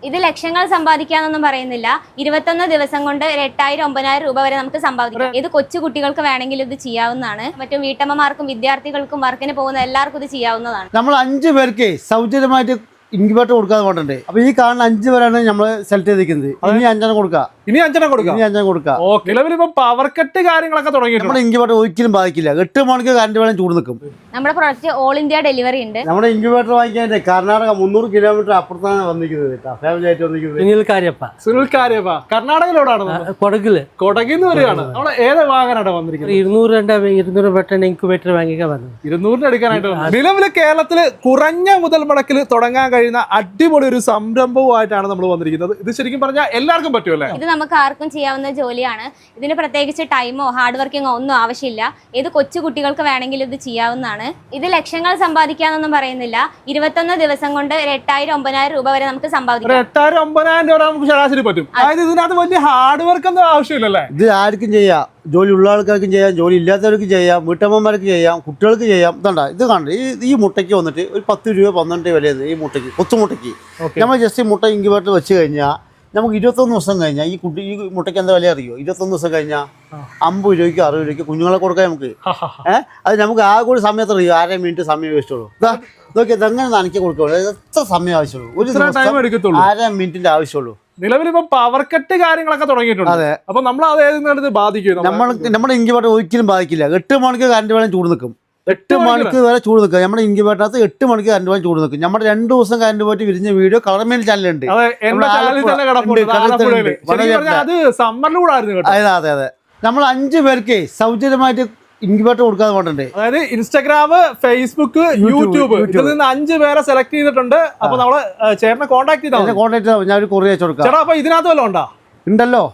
ഇത് ലക്ഷങ്ങൾ സമ്പാദിക്കാന്നൊന്നും പറയുന്നില്ല. 21 ദിവസം കൊണ്ട് 8000 9000 രൂപ വരെ നമുക്ക് സമ്പാദിക്കാം. ഇത് കൊച്ചു കുട്ടികൾക്ക് വേണമെങ്കിൽ ഇത് ചെയ്യാവുന്നതാണ്. മറ്റു വീട്ടമ്മമാർക്കും വിദ്യാർത്ഥികൾക്കും വർക്കിന് പോകുന്ന എല്ലാവർക്കും ഇത് ചെയ്യാവുന്നതാണ്. നമ്മൾ 5 പേർക്ക് സൗജന്യമായിട്ട് ഇൻക്യുബേറ്റർ കൊടുക്കാതെ കൊണ്ടുണ്ട്. അപ്പൊ ഈ കാണുന്ന 5 പേരാണ് നമ്മൾ സെലക്ട് ചെയ്തിരിക്കുന്നത്. ഇനി 5 കൊടുക്കാം. ഇനി 5 കൊടുക്കാം. നിലവിലിപ്പോ പവർ കട്ട് കാര്യങ്ങളൊക്കെ തുടങ്ങിയിട്ടുണ്ട്. നമ്മുടെ ഇൻക്യുബേറ്റർ ഒരിക്കലും ബാധിക്കില്ല. 8 മണിക്ക് കറണ്ട് വേണം ചൂട് നിൽക്കും. നമ്മുടെ പ്രൊഡക്റ്റ് ഓൾ ഇന്ത്യ ഡെലിവറി ഉണ്ട്. നമ്മുടെ ഇൻക്യുബേറ്റർ വാങ്ങിക്കാൻ കർണാടക 300 കിലോമീറ്റർ അപ്പുറത്താണ് വന്നിരിക്കുന്നത്. ഫാമിലി ആയിട്ട് വന്നിരിക്കുന്നത് സുനിൽ കാര്യപ്പ കർണാടകയിലോടാണ്, കൊടകിന്ന് വരികയാണ്. നമ്മൾ ഏത് വാങ്ങാനാണ് വന്നിരിക്കുന്നത്? 200 ബട്ടൺ ഇൻക്യുബേറ്റർ വാങ്ങിക്കാൻ പറഞ്ഞു. 200 എടുക്കാനായിട്ട്. നിലവില് കേരളത്തില് കുറഞ്ഞ മുതൽ മുടക്കിൽ തുടങ്ങാൻ കഴിയുന്ന അടിപൊളി ഒരു സംരംഭവുമായിട്ടാണ് നമ്മൾ വന്നിരിക്കുന്നത്. ഇത് ശരിക്കും പറഞ്ഞാൽ എല്ലാവർക്കും പറ്റുമല്ലേ? ഇത് നമുക്ക് ആർക്കും ചെയ്യാവുന്ന ജോലിയാണ്. ഇതിന് പ്രത്യേകിച്ച് ടൈമോ ഹാർഡ് വർക്കിങ്ങോ ഒന്നും ആവശ്യമില്ല. ഇത് കൊച്ചു കുട്ടികൾക്ക് വേണമെങ്കിൽ ഇത് ചെയ്യാവുന്നതാണ്. ഇത് ലക്ഷങ്ങൾ സമ്പാദിക്കാന്നൊന്നും പറയുന്നില്ല. 21 ദിവസം കൊണ്ട് 8000 9000 രൂപ വരെ നമുക്ക് സമ്പാദിക്കാം. 8000 9000 രൂപ നമുക്ക് ശരാശരി പറ്റും. അതായത് ഇതിനകത്ത് വലിയ ഹാർഡ് വർക്ക് ഒന്നും ആവശ്യമില്ലല്ലേ? ഇത് ആർക്കും ചെയ്യാം. ജോലി ഉള്ള ആൾക്കാർക്കും ചെയ്യാം, ജോലി ഇല്ലാത്തവർക്ക് ചെയ്യാം, വീട്ടമ്മമാർക്ക് ചെയ്യാം, കുട്ടികൾക്ക് ചെയ്യാം. ഇതണ്ട ഇത് കണ്ട ഈ മുട്ടയ്ക്ക് വന്നിട്ട് ഒരു 10 രൂപ 12 വിലയത് ഈ മുട്ടയ്ക്ക്, കൊത്തുമുട്ടയ്ക്ക്. നമ്മൾ ജസ്റ്റ് മുട്ട ഇൻക്യുബേറ്റർ വെച്ച് കഴിഞ്ഞാൽ നമുക്ക് 21 ദിവസം കഴിഞ്ഞാൽ ഈ മുട്ടയ്ക്ക് എന്താ വില അറിയോ? 21 ദിവസം കഴിഞ്ഞാൽ 50 രൂപയ്ക്ക് 60 രൂപയ്ക്ക് കുഞ്ഞുങ്ങളെ കൊടുക്കാം നമുക്ക്. അത് നമുക്ക് ആ കൂടി സമയത്ത് അറിയോ? 1/2 മിനിറ്റ് സമയം വേസ്റ്റുള്ളൂ. ഇതൊക്കെ ഇതെങ്ങനെ നനയ്ക്ക് കൊടുക്കുള്ളൂ. എത്ര സമയം ആവശ്യമുള്ളൂ? ഒരു 1/2 മിനിറ്റിന്റെ ആവശ്യമുള്ളൂ. നിലവിലിപ്പോ പവർ കട്ട് കാര്യങ്ങളൊക്കെ തുടങ്ങിയിട്ടുണ്ട്. അതെ. അപ്പൊ നമ്മൾ അത് ഏത് ബാധിക്കും? നമ്മുടെ ഇൻക്യുബേറ്റർ ഒരിക്കലും ബാധിക്കില്ല. 8 മണിക്ക് കറണ്ട് വേണം ചൂട് നിൽക്കും. 8 മണിക്ക് വരെ ചൂട് നിൽക്കുക. നമ്മുടെ ഇൻക്യുബേറ്ററിനകത്ത് 8 മണിക്ക് കറണ്ട് വേണം ചൂട് നിൽക്കും. നമ്മുടെ 2 ദിവസം കറണ്ട് പോയിട്ട് വിരിഞ്ഞ വീഡിയോ കളർമേൽ ചാനലുണ്ട്. അതെ അതെ. നമ്മൾ 5 പേർക്ക് സൗജന്യമായിട്ട് ഇൻക്യുബേറ്റർ കൊടുക്കാതെ കൊണ്ടുണ്ട്. അതായത് ഇൻസ്റ്റാഗ്രാം, ഫേസ്ബുക്ക്, യൂട്യൂബ് ഇതിൽ നിന്ന് 5 പേരെ സെലക്ട് ചെയ്തിട്ടുണ്ട്. അപ്പൊ നമ്മള് ചേട്ടനെ കോൺടാക്ട് ചെയ്താൽ ഞാൻ ഒരു കൊറിയർ അയച്ചു കൊടുക്കാം. അപ്പൊ ഇതിനകത്ത് വല്ലതും ഉണ്ടോ? ഉണ്ടല്ലോ.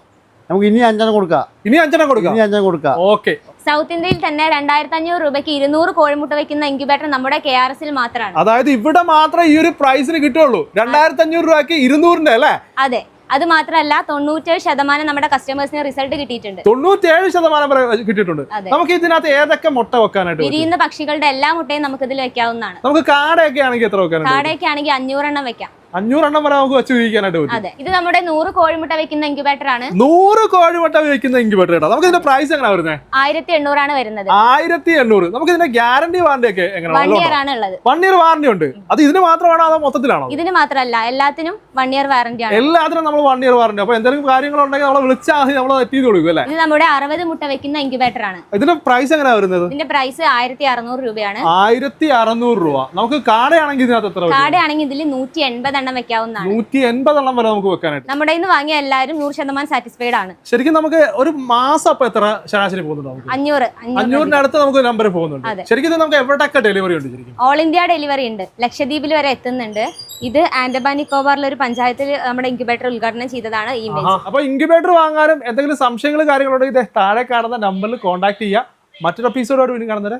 നമുക്ക് ഇനി 5 കൊടുക്കാം. ഇനി 5 കൊടുക്കാം. ഓക്കെ. സൗത്ത് ഇന്ത്യയിൽ തന്നെ 2500 രൂപയ്ക്ക് 200 കോഴിമുട്ട വെക്കുന്ന ഇൻക്യുബേറ്റർ നമ്മുടെ KRS മാത്രമാണ്. അതായത് ഇവിടെ മാത്രമേ ഈ ഒരു പ്രൈസിന് കിട്ടുള്ളൂ. 2500 രൂപയ്ക്ക് 200 അല്ലേ? അതെ. അത് മാത്രമല്ല 97% നമ്മുടെ കസ്റ്റമേഴ്സിന് റിസൾട്ട് കിട്ടിയിട്ടുണ്ട്. 97% വരെ കിട്ടിയിട്ടുണ്ട്. നമുക്ക് ഇതിനകത്ത് ഏതൊക്കെ മുട്ട വെക്കാനായിട്ട്? വിരിയുന്ന പക്ഷികളുടെ എല്ലാ മുട്ടയും നമുക്ക് ഇതിൽ വെക്കാവുന്നതാണ്. നമുക്ക് കാടയൊക്കെ ആണെങ്കിൽ എത്ര വെക്കാൻ? കാടയൊക്കെ ആണെങ്കിൽ 500 എണ്ണം വെക്കാം. 500 എണ്ണം വരെ നമുക്ക് വെച്ച് വിരിക്കാനായിട്ട് പറ്റും. അതെ. ഇത് നമ്മുടെ 100 കോഴിമുട്ട വെക്കുന്ന ഇൻക്യുബേറ്റർ ആണ്. 100 കോഴിമുട്ട വെക്കുന്ന ഇൻക്യുബേറ്റർ കേട്ടോ. നമുക്ക് ഇതിന്റെ പ്രൈസ് എങ്ങനെയാ വരുന്നത്? 1800 ആണ് വരുന്നത്. 1800. നമുക്ക് ഇതിന്റെ ഗ്യാരണ്ടി വാറണ്ടി ഒക്കെ എങ്ങനെയാണ്? 1 ഇയർ ആണ് ഉള്ളത്. 1 ഇയർ വാറണ്ടി ഉണ്ട്. അത് ഇതിന് മാത്രമാണോ അതോ മൊത്തത്തിലാണോ? ഇതിന് മാത്രമല്ല, എല്ലാത്തിനും 1 ഇയർ വാറണ്ടി ആണ്. എല്ലാത്തിനും നമ്മൾ 1 ഇയർ വാറണ്ടി. അപ്പൊ എന്തെങ്കിലും കാര്യങ്ങളുണ്ടെങ്കിൽ നമ്മളെ വിളിച്ചാൽ നമ്മൾ എത്തിയത് കൊടുക്കും അല്ലേ? ഇത് നമ്മുടെ 60 മുട്ട വെക്കുന്ന ഇൻക്യുബേറ്റർ ആണ്. ഇതിന്റെ പ്രൈസ് എങ്ങനെയാ വരുന്നത്? ഇതിന്റെ പ്രൈസ് 1600 രൂപയാണ്. 1600 രൂപ. നമുക്ക് കാടയാണെങ്കിൽ ഇതിനകത്ത് എത്ര? കാടയാണെങ്കിൽ ഇതിൽ 180 എണ്ണം വെക്കാവുന്നതാണ്. 180 എണ്ണം വരെ നമുക്ക് വെക്കാനായിട്ട്. നമ്മുടെ ഇന്ന് വാങ്ങിയ എല്ലാവരും 100% സാറ്റിസ്ഫൈഡ് ആണ്. ശരിക്കും നമുക്ക് ഒരു മാസം അപ്പൊ എത്ര ശരാശരി പോകുന്നുണ്ട്? 500 അടുത്ത് നമുക്ക് നമ്പർ പോകുന്നുണ്ട്. ശരിക്കും നമുക്ക് എവിടെയൊക്കെ ഡെലിവറി ഉണ്ട്? ശരിക്കും ഓൾ ഇന്ത്യ ഡെലിവറി ഉണ്ട്. ലക്ഷദ്വീപിൽ വരെ എത്തുന്നുണ്ട്. ഇത് ആൻഡമാൻ നിക്കോബാറിലെ ഒരു പഞ്ചായത്തിൽ നമ്മുടെ ഇൻക്യുബേറ്റർ ഉദ്ഘാടനം ചെയ്തതാണ് ഈ ഇമേജ്. അപ്പൊ ഇൻക്യുബേറ്റർ വാങ്ങാനും എന്തെങ്കിലും സംശയങ്ങൾ കാര്യങ്ങളുണ്ടെങ്കിൽ താഴെ കാണുന്ന നമ്പറിൽ കോൺടാക്ട് ചെയ്യുക. മറ്റൊരു എപ്പിസോഡോട് വീണ്ടും കാണുന്നത്.